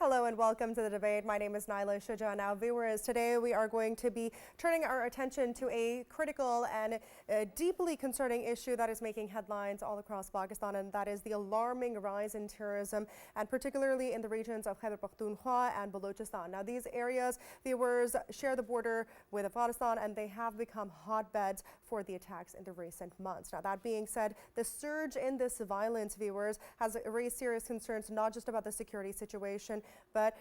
Hello and welcome to the debate. My name is Naila, Shuja. Now, viewers, today we are going to be turning our attention to a critical and deeply concerning issue that is making headlines all across Pakistan, and that is the alarming rise in terrorism, and particularly in the regions of Khyber Pakhtunkhwa and Balochistan. Now, these areas, viewers, share the border with Afghanistan, and they have become hotbeds for the attacks in the recent months. Now, that being said, the surge in this violence, viewers, has raised serious concerns not just about the security situation, but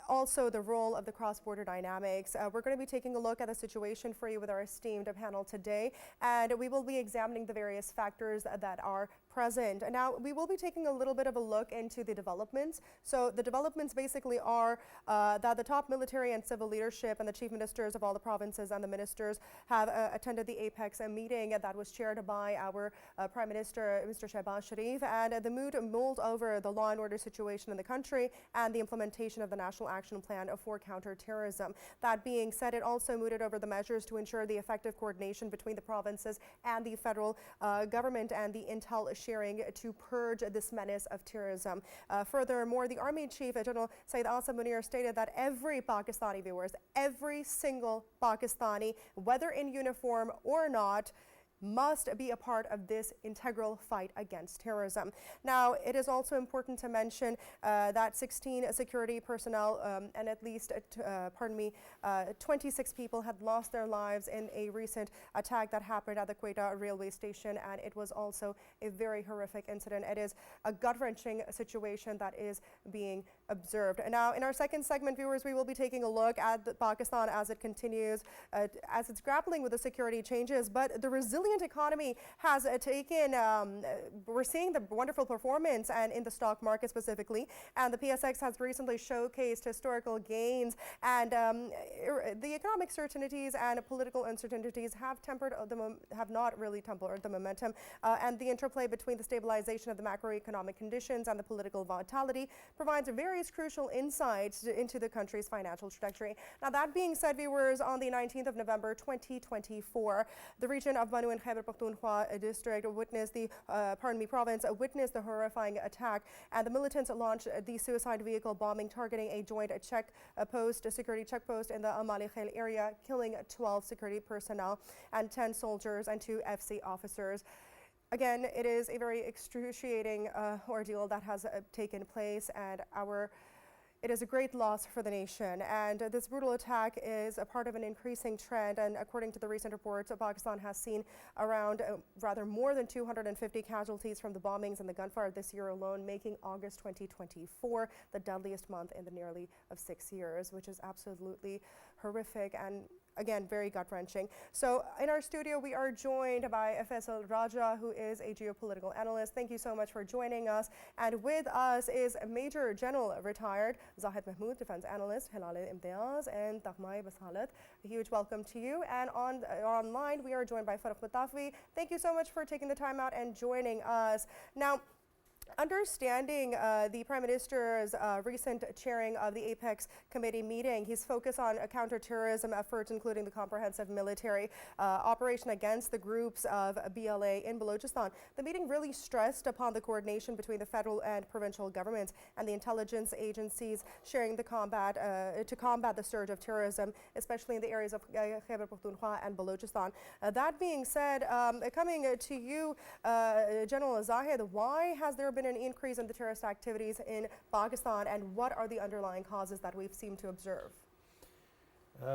also the role of the cross-border dynamics. We're going to be taking a look at the situation for you with our esteemed panel today, and we will be examining the various factors that are present. Now, we will be taking a little bit of a look into the developments. So the developments basically are that the top military and civil leadership and the chief ministers of all the provinces and the ministers have attended the Apex meeting that was chaired by our Prime Minister, Mr. Shehbaz Sharif, and the mood mulled over the law and order situation in the country and the implementation of the National Action Plan for counter-terrorism. That being said, it also mooted over the measures to ensure the effective coordination between the provinces and the federal government and the intel sharing to purge this menace of terrorism. Furthermore, the Army Chief General Saeed Asam Munir stated that every Pakistani, viewers, every single Pakistani, whether in uniform or not, must be a part of this integral fight against terrorism. Now, it is also important to mention that 16 security personnel and at least, 26 people had lost their lives in a recent attack that happened at the Quetta railway station, and it was also a very horrific incident. It is a gut-wrenching situation that is being observed. And now, in our second segment, viewers, we will be taking a look at Pakistan as it continues, as it's grappling with the security changes, but the resilience economy has taken, we're seeing the wonderful performance and in the stock market specifically, and the PSX has recently showcased historical gains, and the economic certainties and political uncertainties have not really tempered the momentum, and the interplay between the stabilization of the macroeconomic conditions and the political volatility provides various crucial insights into the country's financial trajectory. Now, that being said, viewers, on the 19th of November 2024, the region of Banu and Khyber Pakhtunkhwa district witnessed the, province witnessed the horrifying attack, and the militants launched the suicide vehicle bombing targeting a joint security checkpost in the Amali Khail area, killing 12 security personnel and 10 soldiers and 2 FC officers. Again, it is a very excruciating ordeal that has taken place, and it is a great loss for the nation, and this brutal attack is a part of an increasing trend, and according to the recent reports, Pakistan has seen around more than 250 casualties from the bombings and the gunfire this year alone, making August 2024 the deadliest month in the nearly of 6 years, which is absolutely horrific and again, very gut-wrenching. So in our studio, we are joined by Faisal Raja, who is a geopolitical analyst. Thank you so much for joining us. And with us is Major General retired Zahid Mehmood, defense analyst, Hilal Imtiaz, and Taghmai Basalat. A huge welcome to you. And online, we are joined by Farrukh Pitafi. Thank you so much for taking the time out and joining us. Now, understanding the Prime Minister's recent chairing of the Apex Committee meeting, he's focused on counter-terrorism efforts, including the comprehensive military operation against the groups of BLA in Balochistan. The meeting really stressed upon the coordination between the federal and provincial governments and the intelligence agencies sharing the to combat the surge of terrorism, especially in the areas of Khyber Pakhtunkhwa and Balochistan. That being said, coming to you, General Zahid, why has there been an increase in the terrorist activities in Pakistan, and what are the underlying causes that we've seemed to observe?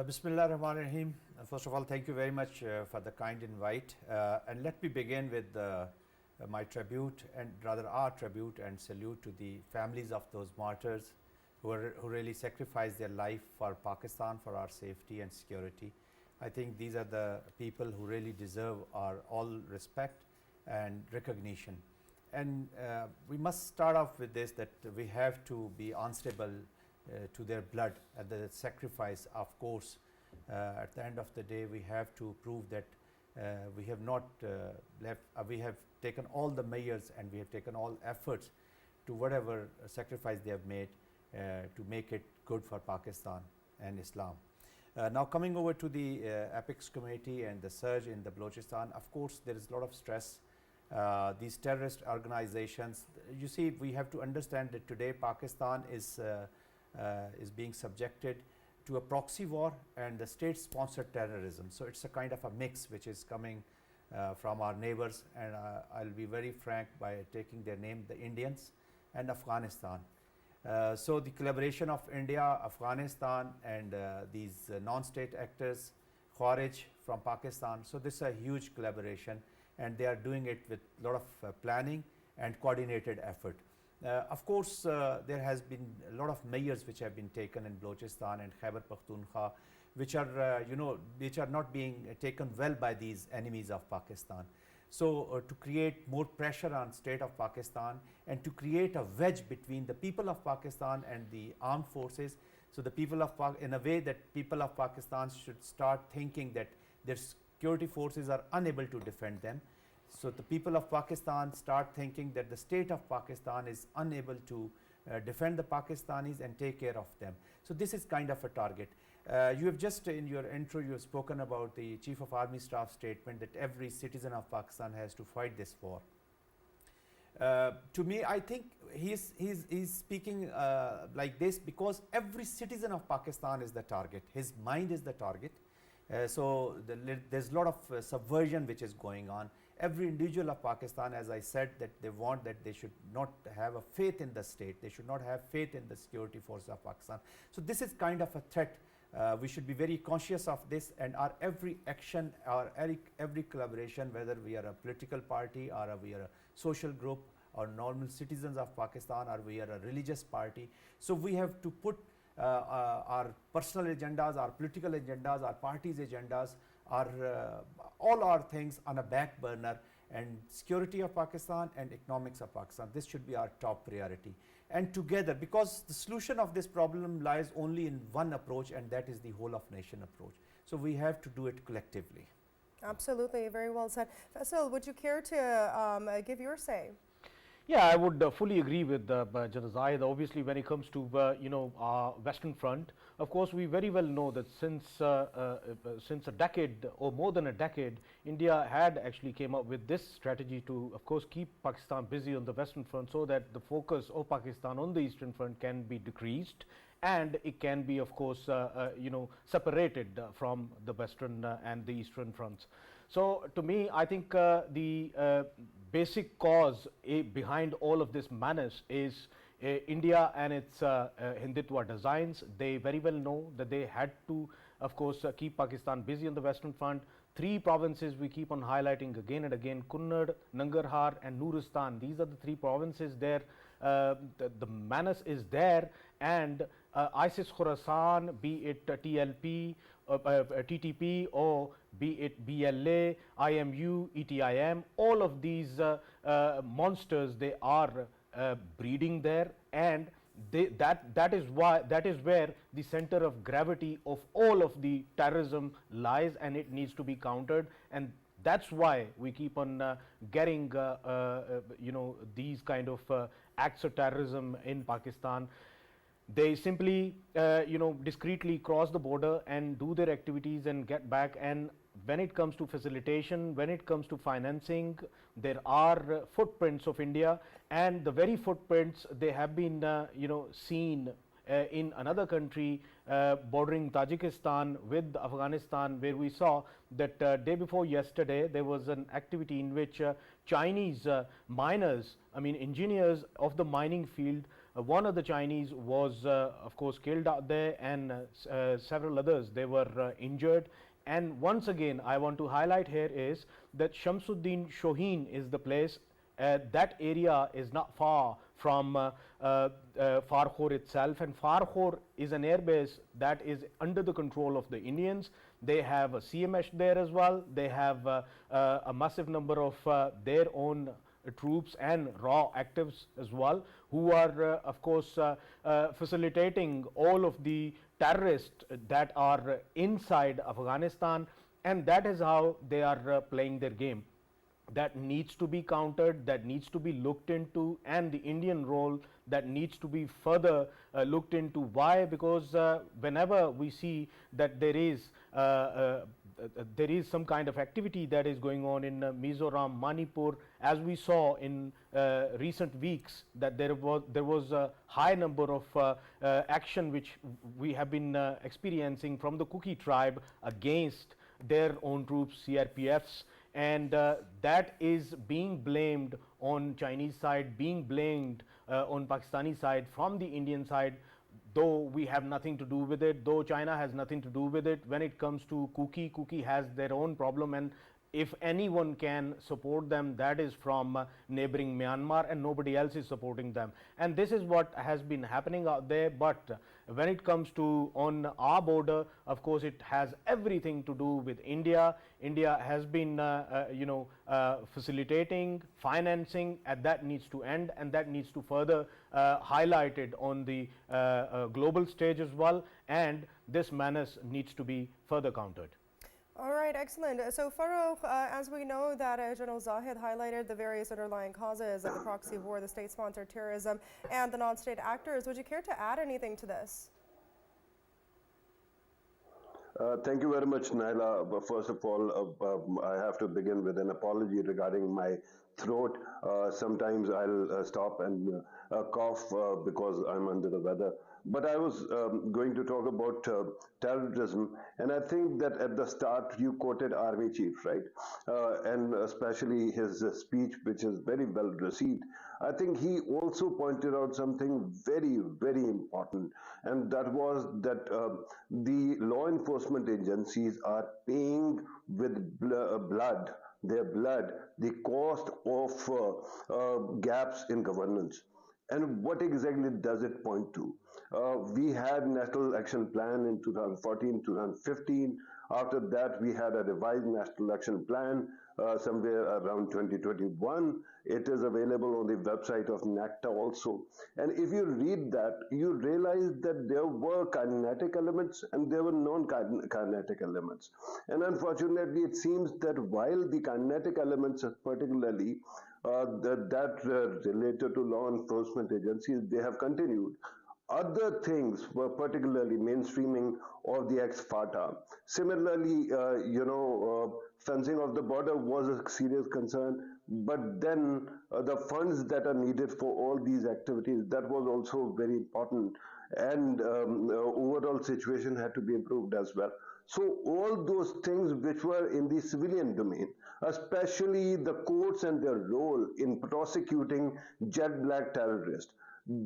Bismillah ar-Rahman ar-Rahim. First of all, thank you very much for the kind invite. And let me begin with my tribute, and rather our tribute and salute to the families of those martyrs who really sacrificed their life for Pakistan, for our safety and security. I think these are the people who really deserve our all respect and recognition. And we must start off with this, that we have to be answerable to their blood and the sacrifice. Of course, at the end of the day, we have to prove that we have not we have taken all the measures and we have taken all efforts to whatever sacrifice they have made to make it good for Pakistan and Islam. Now coming over to the Apex Committee and the surge in the Balochistan, of course there is a lot of stress. These terrorist organizations, you see, we have to understand that today Pakistan is is being subjected to a proxy war and the state-sponsored terrorism. So it's a kind of a mix which is coming from our neighbors, and I'll be very frank by taking their name, the Indians and Afghanistan. So the collaboration of India, Afghanistan, and these non-state actors, Khawarij from Pakistan. So this is a huge collaboration, and they are doing it with a lot of planning and coordinated effort. Of course, there has been a lot of measures which have been taken in Balochistan and Khyber Pakhtunkhwa, which are which are not being taken well by these enemies of Pakistan. So to create more pressure on state of Pakistan and to create a wedge between the people of Pakistan and the armed forces. So the people of in a way that people of Pakistan should start thinking that their security forces are unable to defend them. So the people of Pakistan start thinking that the state of Pakistan is unable to defend the Pakistanis and take care of them. So this is kind of a target. You have just in your intro, you have spoken about the Chief of Army Staff statement that every citizen of Pakistan has to fight this war. To me, I think he's speaking like this because every citizen of Pakistan is the target. His mind is the target. So there's a lot of subversion which is going on. Every individual of Pakistan, as I said, that they want that they should not have a faith in the state. They should not have faith in the security forces of Pakistan. So this is kind of a threat. We should be very conscious of this, and our every action, our every collaboration, whether we are a political party or we are a social group or normal citizens of Pakistan or we are a religious party. So we have to put our personal agendas, our political agendas, our party's agendas, all our things on a back burner, and security of Pakistan and economics of Pakistan, this should be our top priority. And together, because the solution of this problem lies only in one approach, and that is the whole of nation approach. So we have to do it collectively. Absolutely, very well said. Faisal, would you care to give your say? Yeah, I would fully agree with Gen Zahid. Obviously, when it comes to our Western Front, of course, we very well know that since a decade or more than a decade, India had actually came up with this strategy to, of course, keep Pakistan busy on the Western Front, so that the focus of Pakistan on the Eastern Front can be decreased, and it can be, of course, separated from the Western and the Eastern fronts. So, to me, I think the basic cause behind all of this madness is India and its Hindutva designs. They very well know that they had to, of course, keep Pakistan busy on the Western Front. 3 provinces we keep on highlighting again and again: Kunnad, Nangarhar, and Nuristan. These are the 3 provinces there. The menace is there, and ISIS Khorasan, be it TLP, TTP, or be it BLA, IMU, ETIM, all of these monsters, they are breeding there, and that is where the center of gravity of all of the terrorism lies, and it needs to be countered. And that's why we keep on getting these kind of acts of terrorism in Pakistan. They simply discreetly cross the border and do their activities and get back. And when it comes to facilitation, when it comes to financing, there are footprints of India, and the very footprints, they have been seen in another country bordering Tajikistan with Afghanistan, where we saw that day before yesterday there was an activity in which Chinese miners, engineers of the mining field, one of the Chinese was of course killed out there, and several others, they were injured. And once again, I want to highlight here is that Shamsuddin Shohin is the place. That area is not far from Farrukh itself, and Farrukh is an airbase that is under the control of the Indians. They have a CMS there as well. They have a massive number of their own troops and raw actives as well, who are of course facilitating all of the terrorists that are inside Afghanistan, and that is how they are playing their game. That needs to be countered, that needs to be looked into, and the Indian role that needs to be further looked into. Why? Because whenever we see that there is some kind of activity that is going on in Mizoram, Manipur, as we saw in recent weeks, that there was a high number of action which we have been experiencing from the Kuki tribe against their own troops, CRPFs, and that is being blamed on Chinese side, being blamed on Pakistani side, from the Indian side, though we have nothing to do with it, though China has nothing to do with it. When it comes to Kuki has their own problem, and if anyone can support them, that is from neighboring Myanmar, and nobody else is supporting them. And this is what has been happening out there. But when it comes to on our border, of course, it has everything to do with India. India has been facilitating, financing, and that needs to end, and that needs to further highlighted on the global stage as well, and this menace needs to be further countered. All right, excellent. So Farrukh, as we know that General Zahid highlighted the various underlying causes of the proxy war, the state-sponsored terrorism, and the non-state actors, would you care to add anything to this? Thank you very much, Naila. First of all, I have to begin with an apology regarding my throat. Sometimes I'll stop and cough because I'm under the weather. But I was going to talk about terrorism, and I think that at the start you quoted Army Chief, right? And especially his speech, which is very well received. I think he also pointed out something very, very important, and that was that the law enforcement agencies are paying with their blood, the cost of gaps in governance. And what exactly does it point to? We had National Action Plan in 2014, 2015. After that, we had a revised National Action Plan somewhere around 2021. It is available on the website of NACTA also. And if you read that, you realize that there were kinetic elements and there were non-kinetic elements. And unfortunately, it seems that while the kinetic elements, particularly that related to law enforcement agencies, they have continued. Other things were particularly mainstreaming of the ex-FATA. Similarly, fencing of the border was a serious concern, but then the funds that are needed for all these activities, that was also very important, and overall situation had to be improved as well. So all those things which were in the civilian domain, especially the courts and their role in prosecuting jet black terrorists,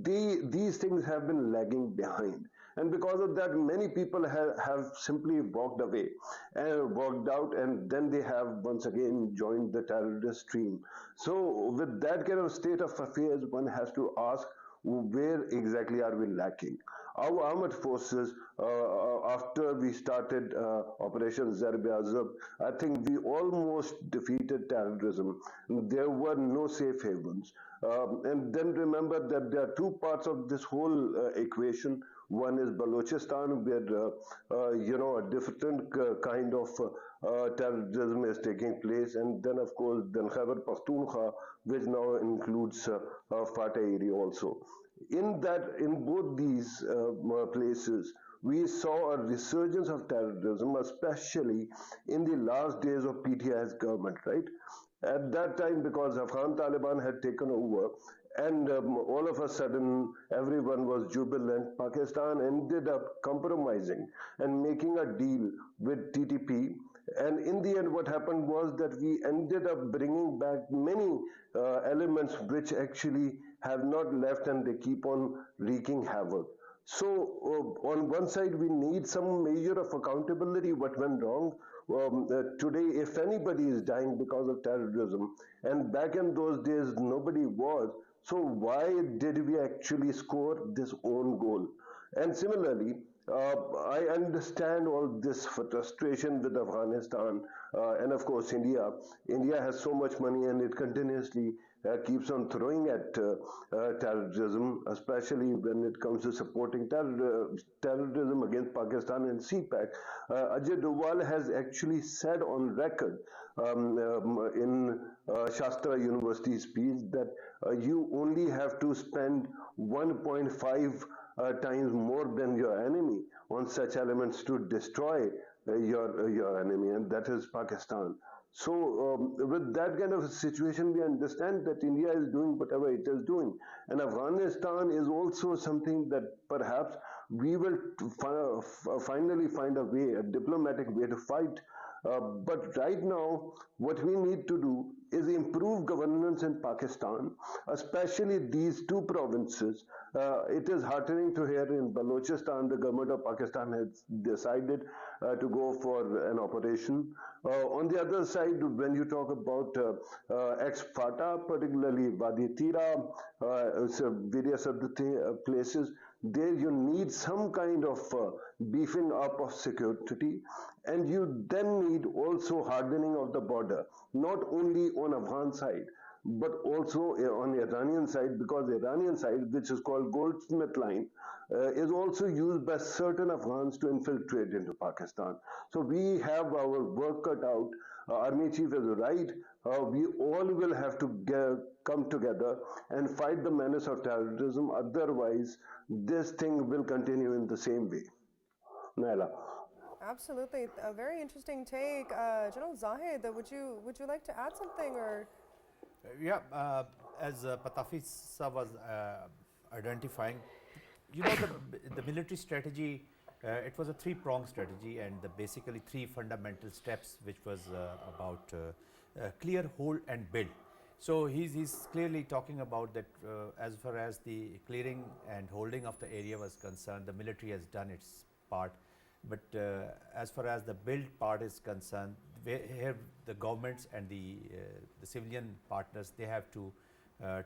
these things have been lagging behind. And because of that, many people have simply walked away and walked out, and then they have once again joined the terrorist stream. So with that kind of state of affairs, one has to ask, where exactly are we lacking? Our armed forces, after we started Operation Zarb-e-Azab, I think we almost defeated terrorism. There were no safe havens. And then remember that there are two parts of this whole equation. One is Balochistan, where a different kind of terrorism is taking place, and then of course then Khyber Pakhtunkhwa, which now includes FATA area also. In both these places, we saw a resurgence of terrorism, especially in the last days of PTI's government, right? At that time, because Afghan Taliban had taken over, and all of a sudden everyone was jubilant, Pakistan ended up compromising and making a deal with TTP. And in the end, what happened was that we ended up bringing back many elements which actually have not left, and they keep on wreaking havoc. So on one side, we need some measure of accountability, what went wrong. Today, if anybody is dying because of terrorism, and back in those days, nobody was, so why did we actually score this own goal? And similarly, I understand all this frustration with Afghanistan and of course India. India has so much money and it continuously keeps on throwing at terrorism, especially when it comes to supporting terrorism against Pakistan and CPAC. Ajay Doval has actually said on record in Shastra University speech that you only have to spend 1.5 times more than your enemy on such elements to destroy your enemy, and that is Pakistan. So, with that kind of a situation, we understand that India is doing whatever it is doing, and Afghanistan is also something that perhaps we will finally find a way, a diplomatic way to fight. But right now, what we need to do is improve governance in Pakistan, especially these two provinces. It is heartening to hear in Balochistan the government of Pakistan has decided to go for an operation. On the other side, when you talk about ex-FATA, particularly Wadi Tira, so various other places, there you need some kind of beefing up of security, and you then need also hardening of the border, not only on Afghan side, but also on the Iranian side, because the Iranian side, which is called Goldsmith Line, is also used by certain Afghans to infiltrate into Pakistan. So we have our work cut out. Army chief is right. We all will have to come together and fight the menace of terrorism. Otherwise, this thing will continue in the same way. Naila. Absolutely, a very interesting take. General Zahid, would you like to add something or? Yeah, as Pitafi sir was identifying, you know, the military strategy, it was a three-pronged strategy, and basically three fundamental steps, which was about clear, hold, and build. So he's clearly talking about that as far as the clearing and holding of the area was concerned, the military has done its part. But as far as the build part is concerned, here the governments and the civilian partners, they have to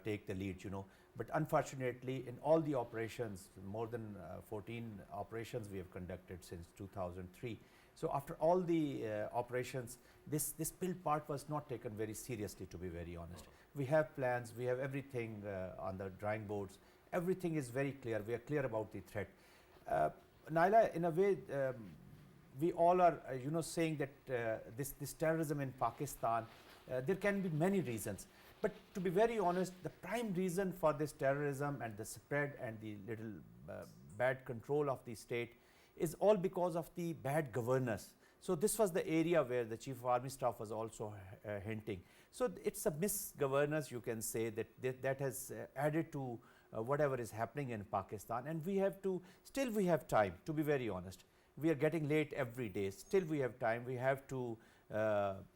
take the lead, you know. But unfortunately, in all the operations, more than 14 operations we have conducted since 2003. So after all the operations, this build part was not taken very seriously, to be very honest. We have plans, we have everything on the drawing boards. Everything is very clear. We are clear about the threat. Naila, in a way, we all are, saying that this terrorism in Pakistan, there can be many reasons. But to be very honest, the prime reason for this terrorism and the spread and the little bad control of the state is all because of the bad governance. So this was the area where the Chief of Army Staff was also hinting. So it's a misgovernance, you can say, that has added to whatever is happening in Pakistan, and we have time, to be very honest. We are getting late every day, still we have time. We have to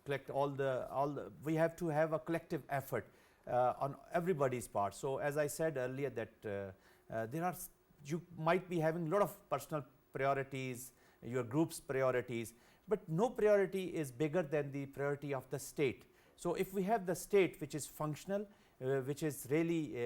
collect we have to have a collective effort on everybody's part. So as I said earlier that you might be having a lot of personal priorities, your group's priorities, but no priority is bigger than the priority of the state. So if we have the state which is functional, which is really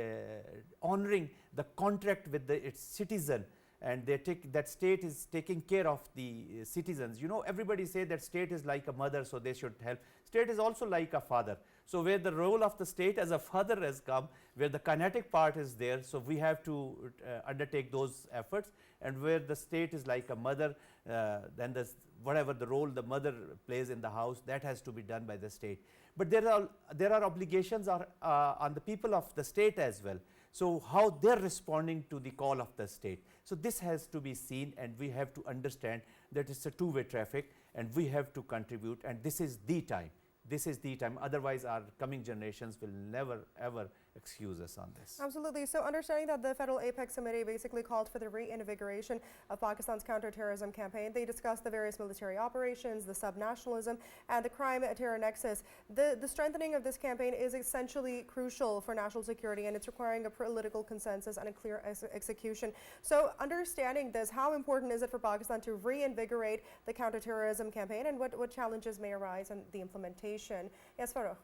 honoring the contract with its citizen, and that state is taking care of the citizens. You know, everybody say that state is like a mother, so they should help. State is also like a father. So where the role of the state as a father has come, where the kinetic part is there, so we have to undertake those efforts. And where the state is like a mother, then whatever the role the mother plays in the house, that has to be done by the state. But there are obligations on the people of the state as well. So how they're responding to the call of the state. So this has to be seen, and we have to understand that it's a two-way traffic, and we have to contribute, and this is the time. This is the time. Otherwise, our coming generations will never, ever excuse us on this. Absolutely. So understanding that the Federal Apex Committee basically called for the reinvigoration of Pakistan's counterterrorism campaign. They discussed the various military operations, the subnationalism, and the crime-terror nexus. The strengthening of this campaign is essentially crucial for national security, and it's requiring a political consensus and a clear execution. So understanding this, how important is it for Pakistan to reinvigorate the counterterrorism campaign, and what challenges may arise in the implementation? Yes, Farrukh.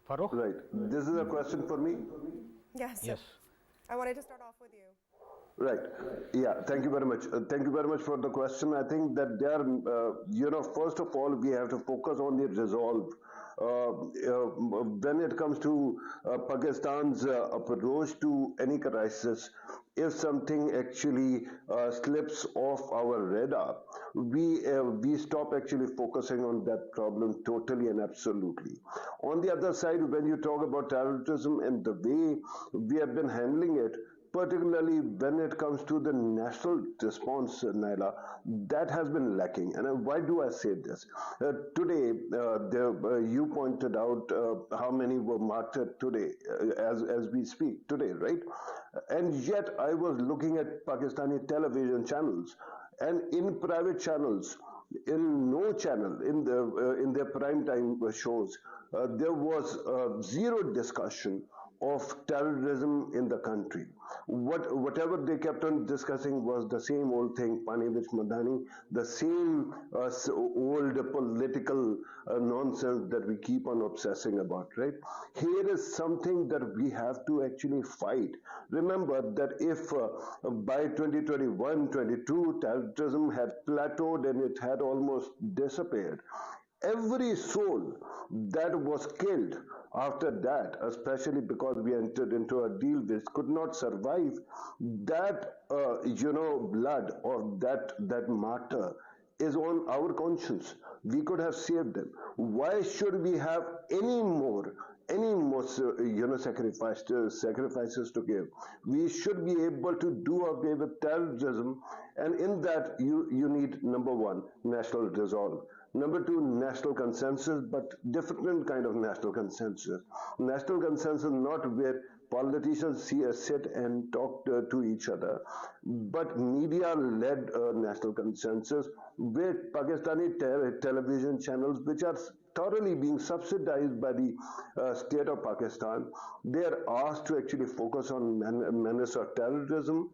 Farrukh? Right. This is a question for me? Yes. Yes. I wanted to start off with you. Right. Yeah. Thank you very much. Thank you very much for the question. I think that there, first of all, we have to focus on the resolve when it comes to Pakistan's approach to any crisis, if something actually slips off our radar, we stop actually focusing on that problem totally and absolutely. On the other side, when you talk about terrorism and the way we have been handling it, particularly when it comes to the national response, Naila, that has been lacking. And why do I say this? Today, you pointed out how many were martyred today, as we speak today, right? And yet, I was looking at Pakistani television channels, and in private channels, in no channel in their prime time shows, there was zero discussion of terrorism in the country. Whatever they kept on discussing was the same old thing, Pani Vich Madani, the same old political nonsense that we keep on obsessing about, right? Here is something that we have to actually fight. Remember that if by 2021-22 terrorism had plateaued and it had almost disappeared, every soul that was killed after that, especially because we entered into a deal which could not survive that, blood or that martyr is on our conscience. We could have saved them. Why should we have any more sacrifices to give? We should be able to do away with terrorism, and in that you need, number one, national resolve. Number two, national consensus, but different kind of national consensus. National consensus not where politicians sit and talk to each other, but media-led national consensus where Pakistani television channels, which are thoroughly being subsidized by the state of Pakistan, they are asked to actually focus on menace of terrorism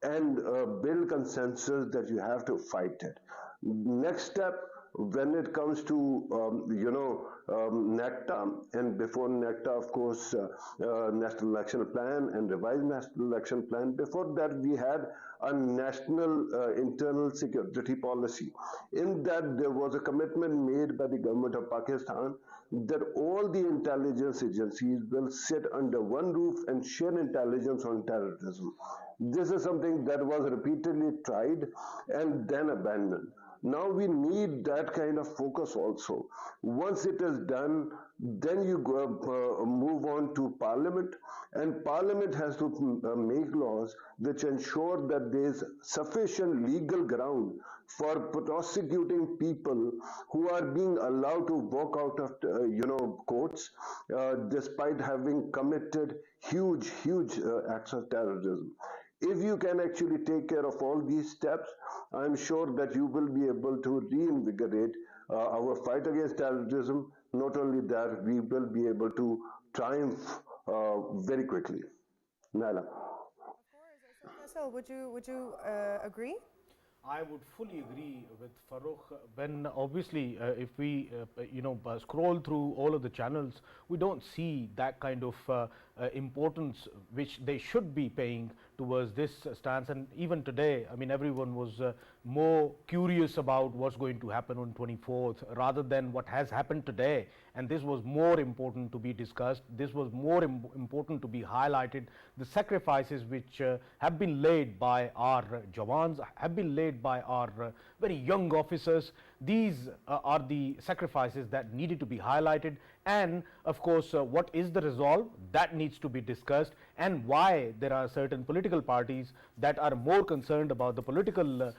and build consensus that you have to fight it. Next step, when it comes to NECTA, and before NECTA, of course, National Election Plan and revised National Election Plan. Before that, we had a national internal security policy. In that, there was a commitment made by the government of Pakistan that all the intelligence agencies will sit under one roof and share intelligence on terrorism. This is something that was repeatedly tried and then abandoned. Now we need that kind of focus also. Once it is done, then you move on to Parliament, and Parliament has to make laws which ensure that there is sufficient legal ground for prosecuting people who are being allowed to walk out of courts despite having committed huge acts of terrorism. If you can actually take care of all these steps, I'm sure that you will be able to reinvigorate our fight against terrorism. Not only that, we will be able to triumph very quickly. Naila. Of course. So, Faisal, would you agree? I would fully agree with Farrukh. When obviously, if we scroll through all of the channels, we don't see that kind of importance which they should be paying towards this stance. And even today, I mean, everyone was more curious about what's going to happen on 24th rather than what has happened today. And this was more important to be discussed. This was more important to be highlighted. The sacrifices which have been laid by our Jawans, have been laid by our very young officers. These are the sacrifices that needed to be highlighted. And of course, what is the resolve? That needs to be discussed, and why there are certain political parties that are more concerned about the political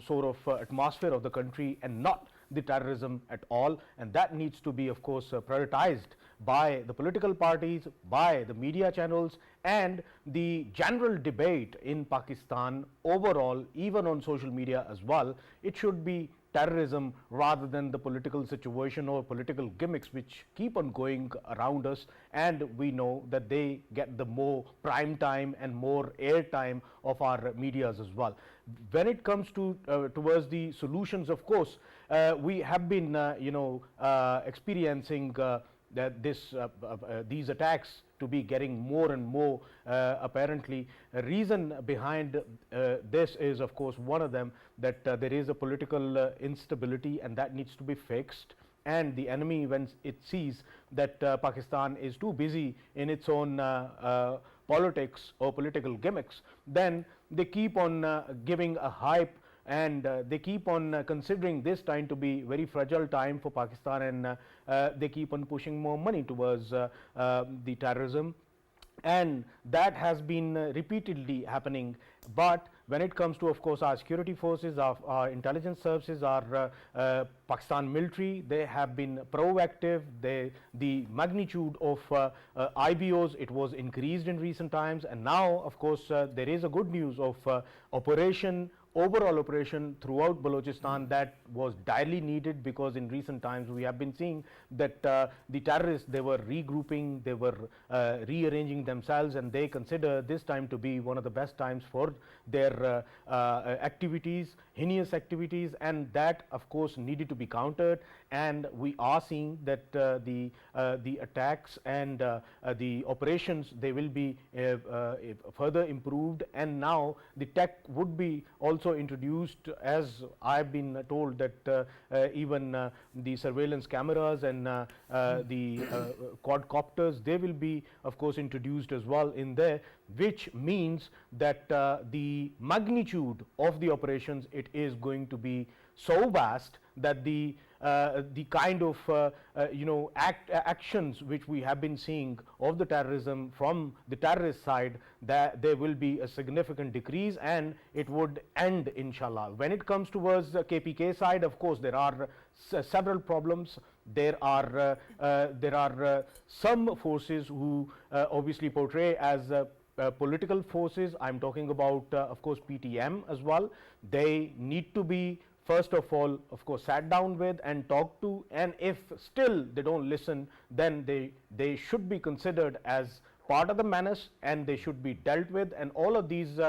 sort of atmosphere of the country and not the terrorism at all. And that needs to be, of course, prioritized by the political parties, by the media channels, and the general debate in Pakistan overall, even on social media as well. It should be terrorism rather than the political situation or political gimmicks which keep on going around us, and we know that they get the more prime time and more air time of our medias as well. When it comes to towards the solutions, of course, we have been experiencing that these attacks to be getting more and more apparently. A reason behind this is, of course, one of them, that there is a political instability, and that needs to be fixed. and the enemy, when it sees that Pakistan is too busy in its own politics or political gimmicks, then they keep on giving a hype, and they keep on considering this time to be very fragile time for Pakistan, and they keep on pushing more money towards the terrorism, and that has been repeatedly happening. But when it comes to, of course, our security forces, our intelligence services, our Pakistan military, they have been proactive. The magnitude of IBOs, it was increased in recent times, and now, of course, there is a good news of overall operation throughout Balochistan that was direly needed, because in recent times we have been seeing that the terrorists, they were regrouping, they were rearranging themselves, and they consider this time to be one of the best times for their activities, heinous activities, and that, of course, needed to be countered. And we are seeing that the attacks and the operations, they will be further improved, and now the tech would be also introduced, as I've been told that even the surveillance cameras and the quadcopters, they will be, of course, introduced as well in there, which means that the magnitude of the operations, it is going to be so vast that the kind of actions which we have been seeing of the terrorism from the terrorist side, that there will be a significant decrease, and it would end, inshallah. When it comes towards the KPK side, of course, there are several problems. There are some forces who obviously portray as political forces. I'm talking about, of course, PTM as well. They need to be, first of all, of course, sat down with and talked to, and if still they don't listen, then they should be considered as part of the menace, and they should be dealt with. And all of these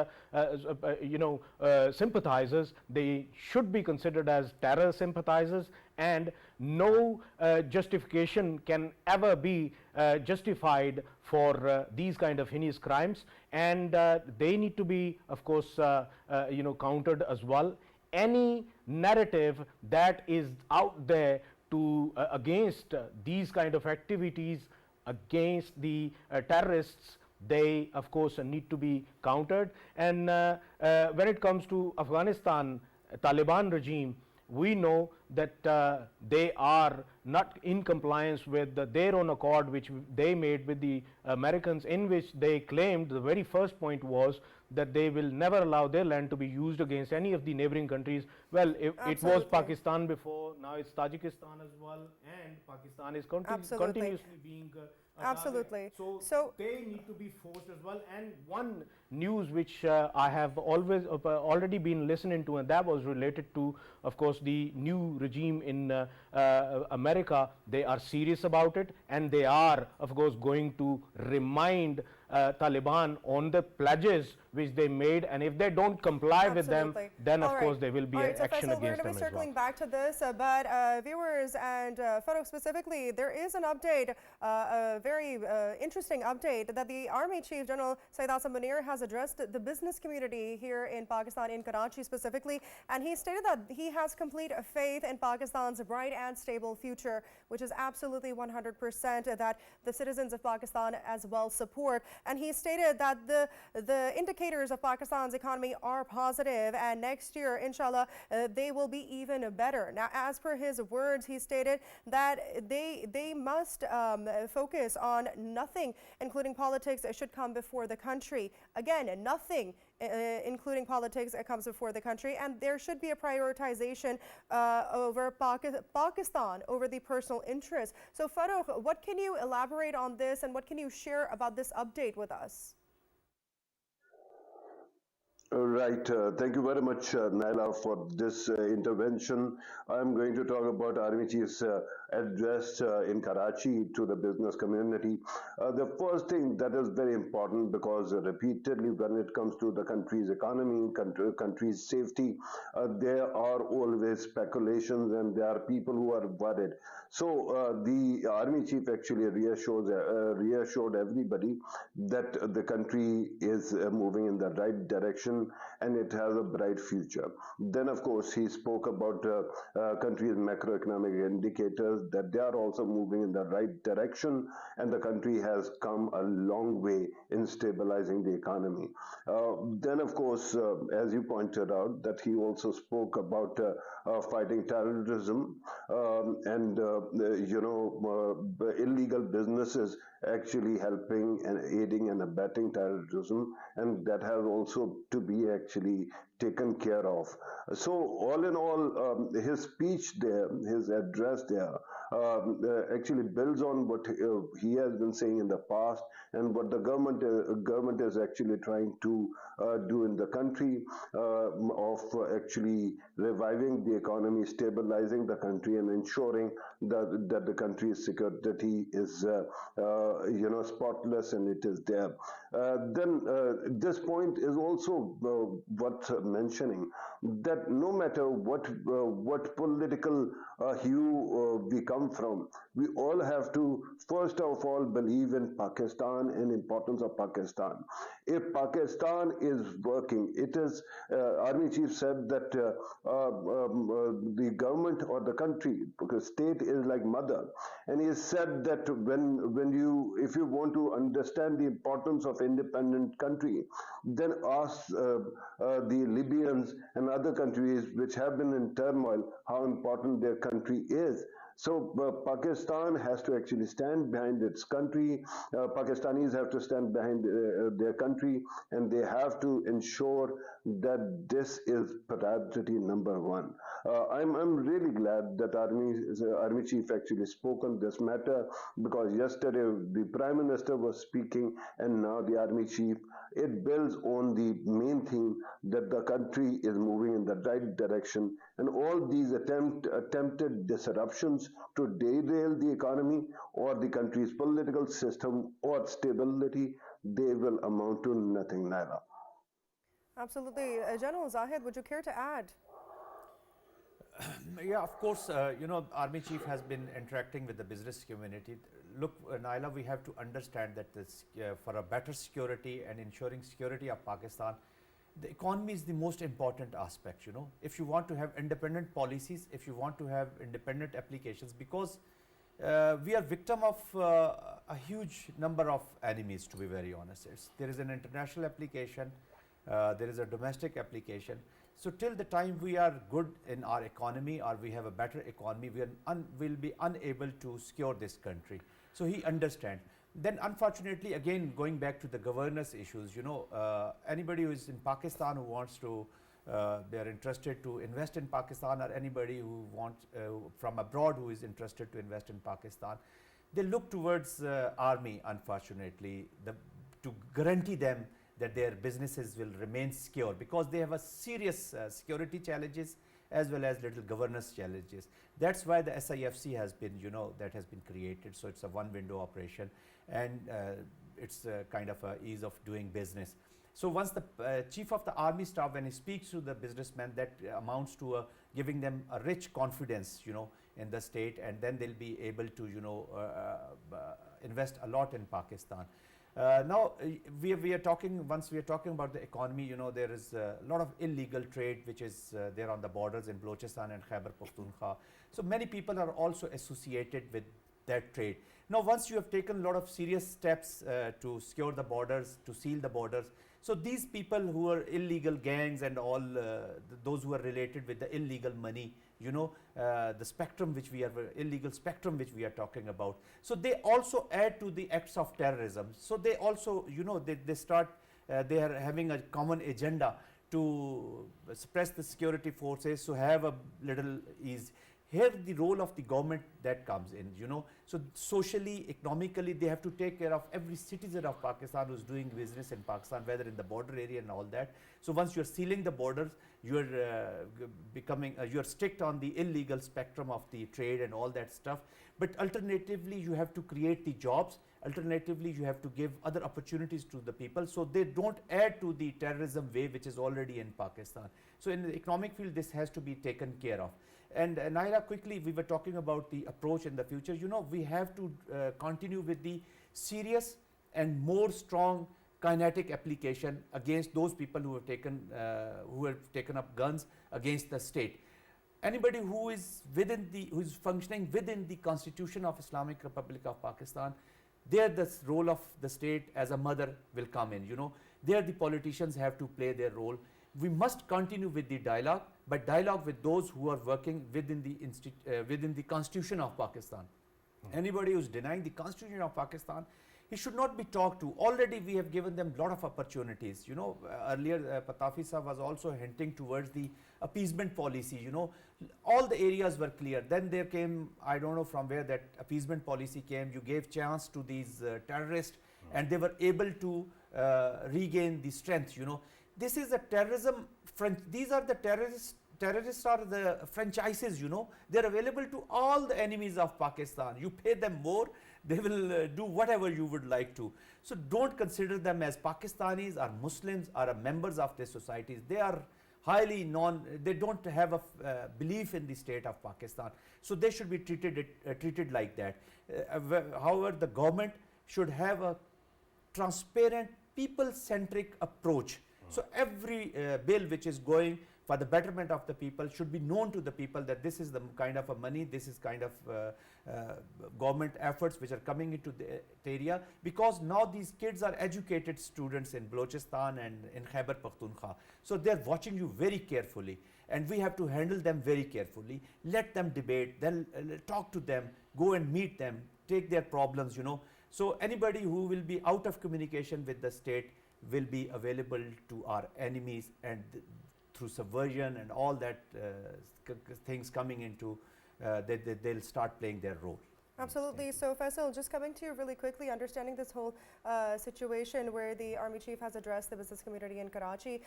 sympathizers, they should be considered as terror sympathizers, and no justification can ever be justified for these kind of heinous crimes, and they need to be, of course, countered as well. Any narrative that is out there to against these kind of activities, against the terrorists, they, of course, need to be countered. And when it comes to Afghanistan, Taliban regime, we know that they are not in compliance with their own accord which they made with the Americans, in which they claimed the very first point was that they will never allow their land to be used against any of the neighboring countries. Well, it was Pakistan before, now it's Tajikistan as well, and Pakistan is continuously being Absolutely. So they need to be forced as well. And one news which I have already been listening to, and that was related to, of course, the new regime in America. They are serious about it, and they are, of course, going to remind Taliban on the pledges which they made, and if they don't comply with them, then of course there will be an action against them as well. We're going to be circling back to this, but viewers and Farrukh specifically, there is an update, a very interesting update, that the Army Chief General Syed Asam Munir has addressed the business community here in Pakistan, in Karachi specifically, and he stated that he has complete faith in Pakistan's bright and stable future, which is absolutely 100% that the citizens of Pakistan as well support. And he stated that the indicators of Pakistan's economy are positive, and next year, inshallah, they will be even better. Now, as per his words, he stated that they must focus on nothing, including politics, should come before the country. Again, nothing including politics comes before the country, and there should be a prioritization over Pakistan over the personal interest. So Farrukh, what can you elaborate on this, and what can you share about this update with us? Right. Thank you very much, Naila, for this intervention. I'm going to talk about Army Chief's address in Karachi to the business community. The first thing that is very important, because repeatedly when it comes to the country's economy, country's safety, there are always speculations, and there are people who are worried. So the Army Chief actually reassured everybody that the country is moving in the right direction, and it has a bright future. Then, of course, he spoke about country's macroeconomic indicators, that they are also moving in the right direction, and the country has come a long way in stabilizing the economy. Then, of course, as you pointed out, that he also spoke about fighting terrorism, illegal businesses actually helping and aiding and abetting terrorism, and that has also to be actually taken care of. So, all in all, his speech there, his address there, actually builds on what he has been saying in the past and what the government is actually trying to do in the country, of actually reviving the economy, stabilizing the country, and ensuring that the country's security is spotless and it is there. Then this point is also worth mentioning, that no matter what political hue we come from, we all have to first of all believe in Pakistan and importance of Pakistan. If Pakistan is working, it is Army Chief said that the government or the country, because state is like mother, and he said that if you want to understand the importance of independent country, then ask the Libyans and other countries which have been in turmoil how important their country is. So Pakistan has to actually stand behind its country. Pakistanis have to stand behind their country, and they have to ensure that this is priority number one. I'm really glad that Army Chief actually spoke on this matter, because yesterday the Prime Minister was speaking and now the Army Chief. It builds on the main theme that the country is moving in the right direction, and all these attempted disruptions to derail the economy or the country's political system or stability, they will amount to nothing, Naila. Absolutely. General Zahid, would you care to add? Yeah, of course, Army Chief has been interacting with the business community. Look, Naila, we have to understand that for a better security and ensuring security of Pakistan, the economy is the most important aspect. If you want to have independent policies, if you want to have independent applications, because we are victim of a huge number of enemies, to be very honest. There is an international application, there is a domestic application. So till the time we are good in our economy, or we have a better economy, will be unable to secure this country. So he understands. Then unfortunately, again, going back to the governance issues, anybody who is in Pakistan who wants to, they are interested to invest in Pakistan, or anybody who wants from abroad who is interested to invest in Pakistan, they look towards army, unfortunately, to guarantee them that their businesses will remain secure, because they have a serious security challenges as well as little governance challenges. That's why the SIFC has been, that has been created. So it's a one window operation, and it's a kind of a ease of doing business. So once the chief of the army staff, when he speaks to the businessman, that amounts to giving them a rich confidence, in the state, and then they'll be able to, invest a lot in Pakistan. Now, we are talking, once we are talking about the economy, there is a lot of illegal trade which is there on the borders in Balochistan and Khyber Pakhtunkhwa. So many people are also associated with that trade. Now, once you have taken a lot of serious steps to secure the borders, to seal the borders, so these people who are illegal gangs and all those who are related with the illegal money, the spectrum which we are, illegal spectrum which we are talking about. So they also add to the acts of terrorism. So they also, they start, they are having a common agenda to suppress the security forces, to have a little ease. Here the role of the government that comes in, So socially, economically, they have to take care of every citizen of Pakistan who's doing business in Pakistan, whether in the border area and all that. So once you're sealing the borders, you're you're strict on the illegal spectrum of the trade and all that stuff. But alternatively, you have to create the jobs. Alternatively, you have to give other opportunities to the people, so they don't add to the terrorism wave which is already in Pakistan. So in the economic field, this has to be taken care of. And Naila, quickly, we were talking about the approach in the future. We have to continue with the serious and more strong kinetic application against those people who have taken up guns against the state. Anybody who is functioning within the Constitution of Islamic Republic of Pakistan, there the role of the state as a mother will come in. There the politicians have to play their role. We must continue with the dialogue, but dialogue with those who are working within the Constitution of Pakistan. Anybody who is denying the Constitution of Pakistan, he should not be talked to. Already we have given them a lot of opportunities. Earlier Pitafi sir was also hinting towards the appeasement policy. All the areas were clear. Then there came, I don't know from where that appeasement policy came. You gave chance to these terrorists, and they were able to regain the strength. This is a terrorism. These are the terrorists are the franchises. They're available to all the enemies of Pakistan. You pay them more, they will do whatever you would like to. So don't consider them as Pakistanis or Muslims or members of their societies. They are highly they don't have a belief in the state of Pakistan. So they should be treated like that. However, the government should have a transparent, people-centric approach. So every bill which is going for the betterment of the people should be known to the people that this is the kind of a money, this is kind of government efforts which are coming into the area, because now these kids are educated students in Balochistan and in Khyber Pakhtunkhwa. So they're watching you very carefully, and we have to handle them very carefully. Let them debate, then talk to them, go and meet them, take their problems. So anybody who will be out of communication with the state will be available to our enemies, and through subversion and all that things coming into, they'll start playing their role. Absolutely. So Faisal, just coming to you really quickly, understanding this whole situation where the Army Chief has addressed the business community in Karachi,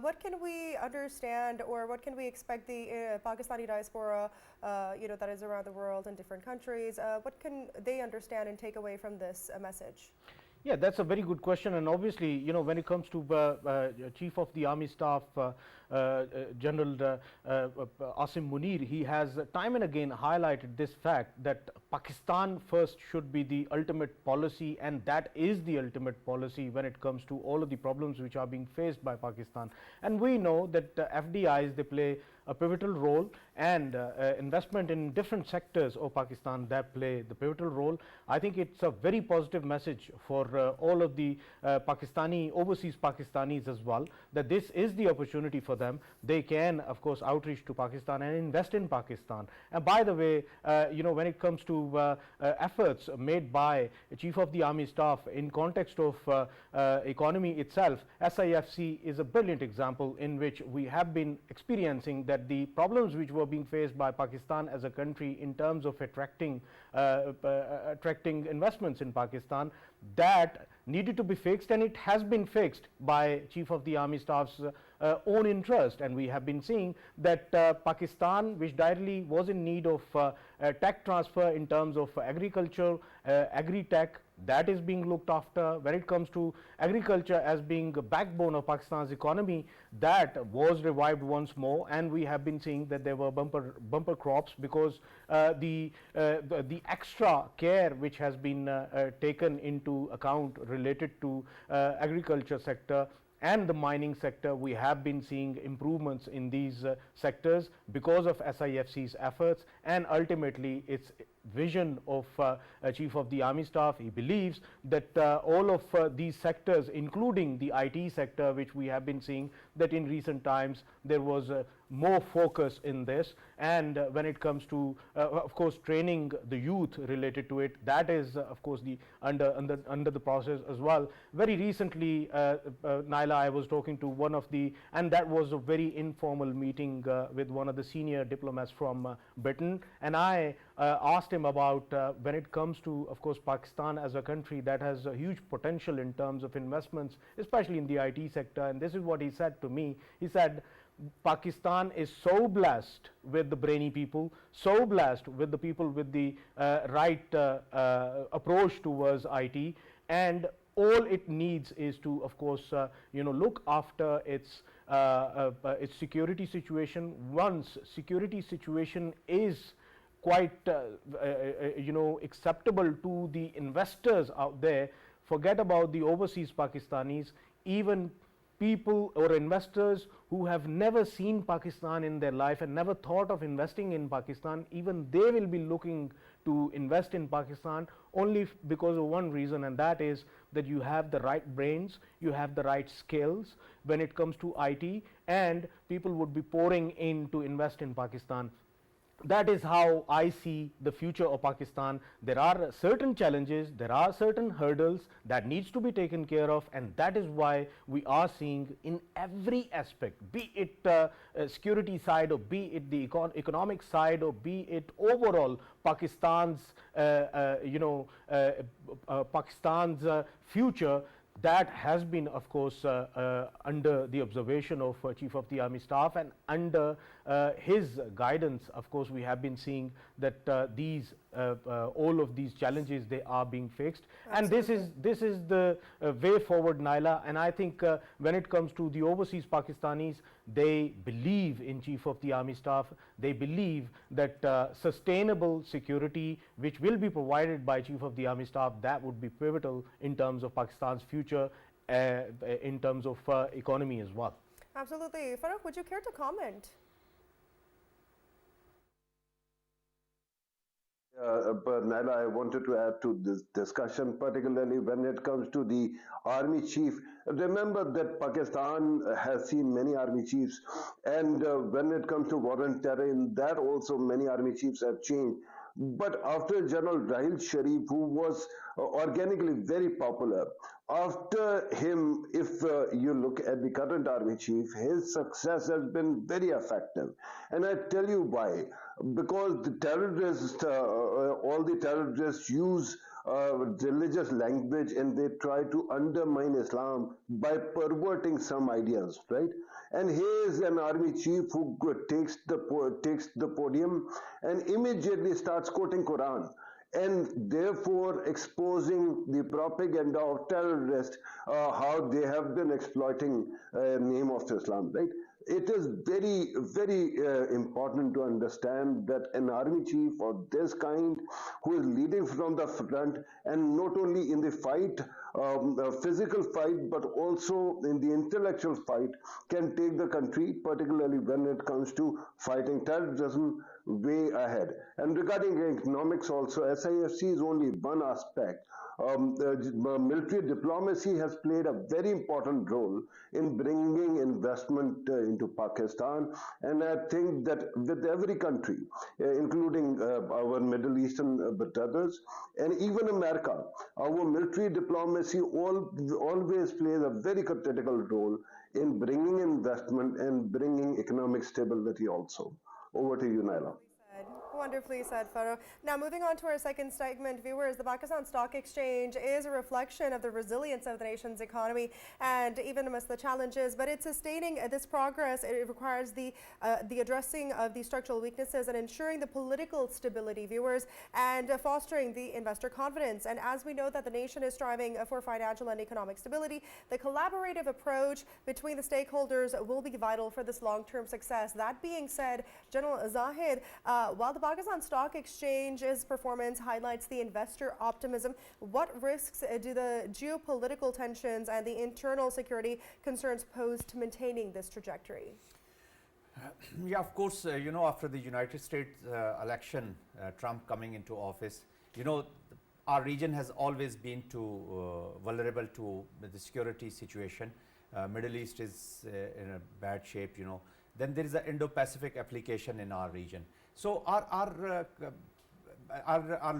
what can we understand, or what can we expect the Pakistani diaspora, that is around the world in different countries, what can they understand and take away from this message? Yeah, that's a very good question, and obviously, when it comes to Chief of the Army Staff, General Asim Munir, he has time and again highlighted this fact that Pakistan first should be the ultimate policy, and that is the ultimate policy when it comes to all of the problems which are being faced by Pakistan. And we know that FDIs, they play a pivotal role, and investment in different sectors of Pakistan that play the pivotal role. I think it's a very positive message for all of the overseas Pakistanis as well, that this is the opportunity for them. They can, of course, outreach to Pakistan and invest in Pakistan. And by the way, when it comes to efforts made by Chief of the Army Staff in context of economy itself, SIFC is a brilliant example in which we have been experiencing that the problems which were being faced by Pakistan as a country in terms of attracting investments in Pakistan, that needed to be fixed, and it has been fixed by Chief of the Army Staff's own interest. And we have been seeing that Pakistan, which directly was in need of tech transfer in terms of agriculture, agri-tech, that is being looked after. When it comes to agriculture as being the backbone of Pakistan's economy, that was revived once more, and we have been seeing that there were bumper crops, because the extra care which has been taken into account related to agriculture sector and the mining sector. We have been seeing improvements in these sectors because of SIFC's efforts, and ultimately its vision of Chief of the Army Staff. He believes that all of these sectors, including the IT sector, which we have been seeing that in recent times there was more focus in this, and when it comes to of course training the youth related to it, that is of course the under the process as well. Very recently, Naila, I was talking to one of the, and that was a very informal meeting with one of the senior diplomats from Britain, and I asked him about when it comes to, of course, Pakistan as a country that has a huge potential in terms of investments, especially in the IT sector, and this is what he said to me. He said, Pakistan is so blessed with the brainy people, so blessed with the people with the right approach towards IT, and all it needs is to, of course, look after its security situation. Once security situation is quite acceptable to the investors out there, forget about the overseas Pakistanis, even people or investors who have never seen Pakistan in their life and never thought of investing in Pakistan, even they will be looking to invest in Pakistan only because of one reason, and that is that you have the right brains, you have the right skills when it comes to IT, and people would be pouring in to invest in Pakistan. That is how I see the future of Pakistan. There are certain challenges, there are certain hurdles that needs to be taken care of, and that is why we are seeing in every aspect, be it security side, or be it the economic side, or be it overall Pakistan's Pakistan's future, that has been, of course, under the observation of Chief of the Army Staff, and under his guidance, of course, we have been seeing that all of these challenges, they are being fixed. Absolutely. And this is the way forward, Naila. And I think when it comes to the overseas Pakistanis, they believe in Chief of the Army Staff. They believe that sustainable security, which will be provided by Chief of the Army Staff, that would be pivotal in terms of Pakistan's future, in terms of economy as well. Absolutely. Farrukh, would you care to comment? But Naila, I wanted to add to this discussion, particularly when it comes to the army chief. Remember that Pakistan has seen many army chiefs, and when it comes to war on terror, in that also many army chiefs have changed. But after General Rahil Sharif, who was organically very popular, after him, if you look at the current army chief, his success has been very effective. And I tell you why. Because the terrorists, all the terrorists use religious language, and they try to undermine Islam by perverting some ideas, right? And he is an army chief who takes the podium and immediately starts quoting Quran, and therefore exposing the propaganda of terrorists, how they have been exploiting name of Islam, right? It is very, very important to understand that an army chief of this kind, who is leading from the front, and not only in the fight, the physical fight, but also in the intellectual fight, can take the country, particularly when it comes to fighting terrorism, way ahead. And regarding economics also, SIFC is only one aspect. Military diplomacy has played a very important role in bringing investment into Pakistan, and I think that with every country, including our Middle Eastern brothers, and even America, our military diplomacy always plays a very critical role in bringing investment and bringing economic stability also. Over to you, Naila. Wonderfully said, Farrukh. Now, moving on to our second segment, viewers, the Pakistan Stock Exchange is a reflection of the resilience of the nation's economy, and even amidst the challenges, but it's sustaining this progress. It requires the addressing of the structural weaknesses and ensuring the political stability, viewers, and fostering the investor confidence. And as we know that the nation is striving for financial and economic stability, the collaborative approach between the stakeholders will be vital for this long-term success. That being said, General Zahid, while the Pakistan Stock Exchange's performance highlights the investor optimism, what risks do the geopolitical tensions and the internal security concerns pose to maintaining this trajectory? Yeah, of course, after the United States election, Trump coming into office, our region has always been vulnerable to the security situation. Middle East is in a bad shape, Then there is an Indo-Pacific application in our region. So our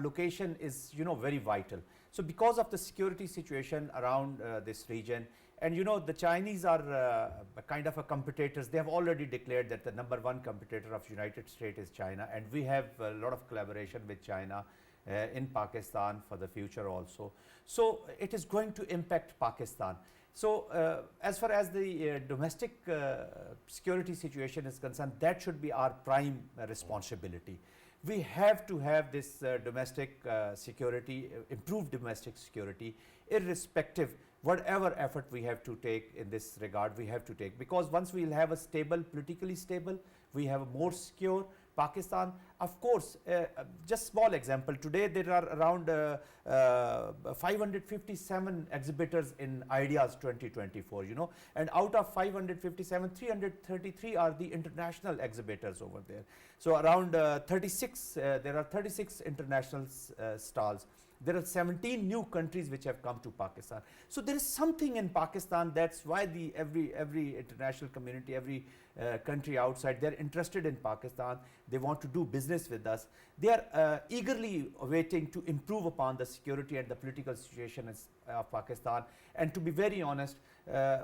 location is, very vital. So because of the security situation around this region, and the Chinese are kind of a competitors. They have already declared that the number one competitor of United States is China, and we have a lot of collaboration with China in Pakistan for the future also. So it is going to impact Pakistan. So as far as the domestic security situation is concerned, that should be our prime responsibility. We have to have this domestic security, improved domestic security, irrespective whatever effort we have to take in this regard, we have to take. Because once we will have a stable, politically stable, we have a more secure, Pakistan, of course, just small example, today there are around 557 exhibitors in Ideas 2024, you know, and out of 557, 333 are the international exhibitors over there. So around 36, there are 36 international stalls. There are 17 new countries which have come to Pakistan. So there is something in Pakistan, that's why every international community, every country outside, they're interested in Pakistan. They want to do business with us. They are eagerly waiting to improve upon the security and the political situation of Pakistan. And to be very honest,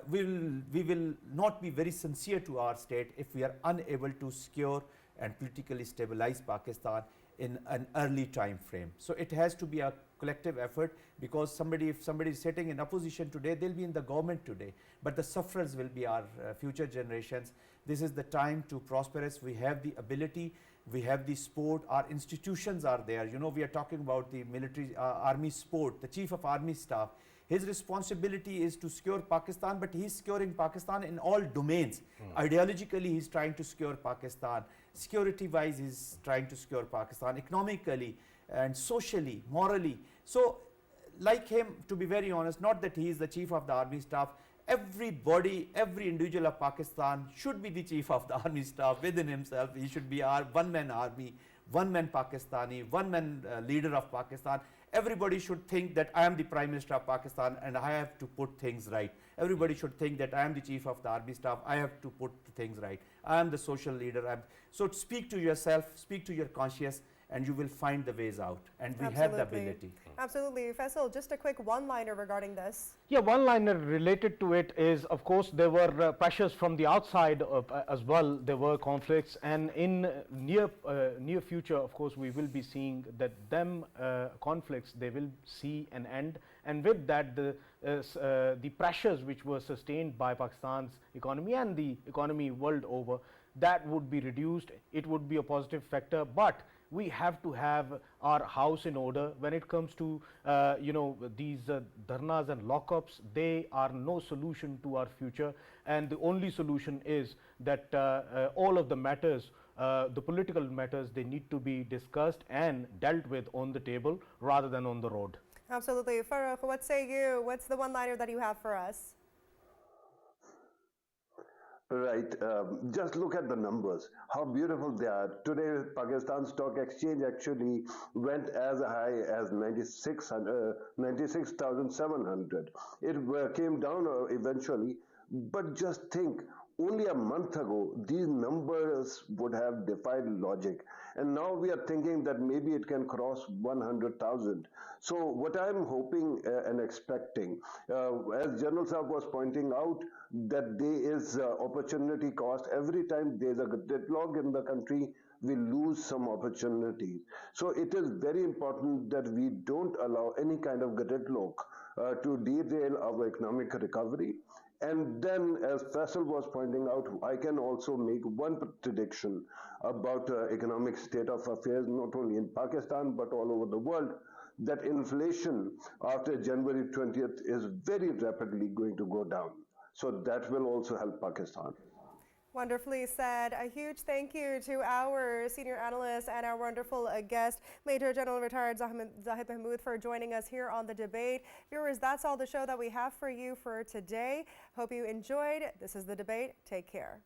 we will not be very sincere to our state if we are unable to secure and politically stabilize Pakistan in an early time frame. So it has to be a collective effort, because if somebody is sitting in opposition today, they'll be in the government today, but the sufferers will be our future generations. This is the time to prosperous. We have the ability, we have the sport, our institutions are there. You know, we are talking about the military, army sport, the chief of army staff. His responsibility is to secure Pakistan, but he's securing Pakistan in all domains. Ideologically, he's trying to secure Pakistan. Security-wise, he's trying to secure Pakistan. Economically and socially, morally. So, like him, to be very honest, not that he is the chief of the army staff, everybody, every individual of Pakistan should be the chief of the army staff within himself. He should be our one-man army, one-man Pakistani, one-man leader of Pakistan. Everybody should think that I am the Prime Minister of Pakistan and I have to put things right. Everybody should think that I am the Chief of the Army Staff, I have to put things right. I am the social leader. So speak to yourself, speak to your conscience, and you will find the ways out. And we have the ability. Absolutely. Faisal, just a quick one-liner regarding this. Yeah, one-liner related to it is, of course, there were pressures from the outside as well. There were conflicts, and in near future, of course, we will be seeing that them conflicts, they will see an end. And with that, the pressures which were sustained by Pakistan's economy and the economy world over, that would be reduced. It would be a positive factor, but we have to have our house in order when it comes to these dharnas and lockups. They are no solution to our future, and the only solution is that all of the matters, the political matters, they need to be discussed and dealt with on the table rather than on the road. Absolutely. Farrukh, what say you? What's the one-liner that you have for us? Right. Just look at the numbers, how beautiful they are. Today, Pakistan Stock Exchange actually went as high as 96,700. It came down eventually, but just think, only a month ago, these numbers would have defied logic. And now we are thinking that maybe it can cross 100,000. So what I'm hoping and expecting, as General Saab was pointing out, that there is opportunity cost. Every time there's a deadlock in the country, we lose some opportunities. So it is very important that we don't allow any kind of deadlock to derail our economic recovery. And then, as Faisal was pointing out, I can also make one prediction about economic state of affairs, not only in Pakistan, but all over the world, that inflation after January 20th is very rapidly going to go down. So that will also help Pakistan. Wonderfully said. A huge thank you to our senior analyst and our wonderful guest, Major General Retired Zahid Mehmood, for joining us here on The Debate. Viewers, that's all the show that we have for you for today. Hope you enjoyed. This is The Debate. Take care.